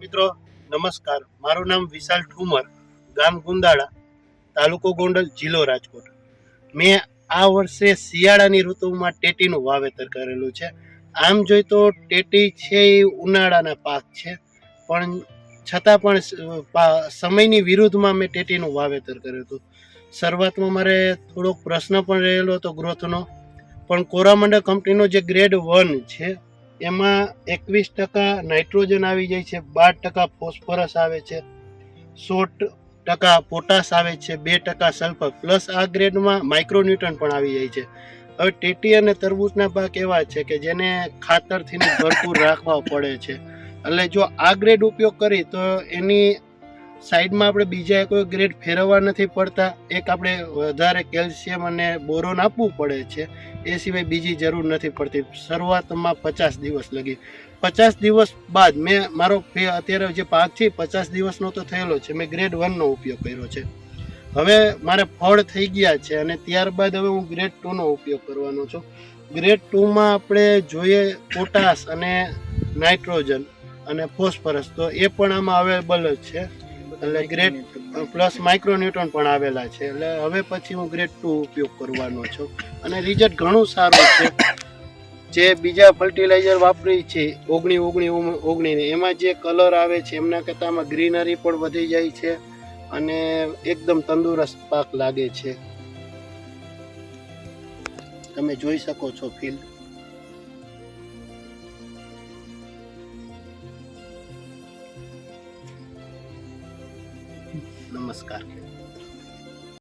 મિત્રો નમસ્કાર, મારું નામ વિશાલ ઠુમર, ગામ ગુંદાળા, તાલુકો ગોંડલ, જિલ્લો રાજકોટ. મેં આ વર્ષે શિયાળાની ઋતુમાં ટેટીનું વાવેતર કરેલું છે. આમ જોઈ તો ટેટી છે એ ઉનાળાના પાક છે, પણ છતાં પણ સમયની વિરુદ્ધમાં મેં ટેટીનું વાવેતર કર્યું હતું. શરૂઆતમાં મારે થોડોક પ્રશ્ન પણ રહેલો હતો ગ્રોથનો, પણ કોરામંડળ કંપનીનો જે ગ્રેડ 1 છે એમાં 21% નાઇટ્રોજન આવી જાય છે, 12% ફોસ્ફરસ આવે છે, 16% પોટાશ આવે છે, 2% સલ્ફર, પ્લસ આ ગ્રેડમાં માઇક્રોન્યુટ્રન પણ આવી જાય છે. હવે ટેટી અને તરબૂચના પાક એવા છે કે જેને ખાતરથી ભરપૂર રાખવા પડે છે, એટલે જો આ ગ્રેડ ઉપયોગ કરી તો એની સાઈડમાં આપણે બીજા કોઈ ગ્રેડ ફેરવવા નથી પડતા. એક આપણે વધારે કેલ્શિયમ અને બોરોન આપવું પડે છે, એ સિવાય બીજી જરૂર નથી પડતી. શરૂઆતમાં 50 દિવસ લગી, 50 દિવસ બાદ મેં મારો અત્યારે જે પાક છે 50 દિવસનો તો થયેલો છે, મેં ગ્રેડ 1નો ઉપયોગ કર્યો છે. હવે મારે ફળ થઈ ગયા છે અને ત્યારબાદ હવે હું ગ્રેડ 2નો ઉપયોગ કરવાનો છું. ગ્રેડ 2માં આપણે જોઈએ પોટાશ અને નાઇટ્રોજન અને ફોસ્ફરસ, તો એ પણ આમાં અવેલેબલ જ છે, એટલે ગ્રેડ પ્લસ માઇક્રોન્યુટ્રન પણ આવેલા છે. એટલે હવે પછી હું ગ્રેડ 2 ઉપયોગ કરવાનો છું અને રિઝલ્ટ ઘણું સારું છે. જે બીજા ફર્ટિલાઇઝર વાપરી છે 19 એમાં જે કલર આવે છે એમના કરતાં આમાં ગ્રીનરી પણ વધી જાય છે અને એકદમ તંદુરસ્ત પાક લાગે છે. તમે જોઈ શકો છો ફિલ્ડ. નમસ્કાર.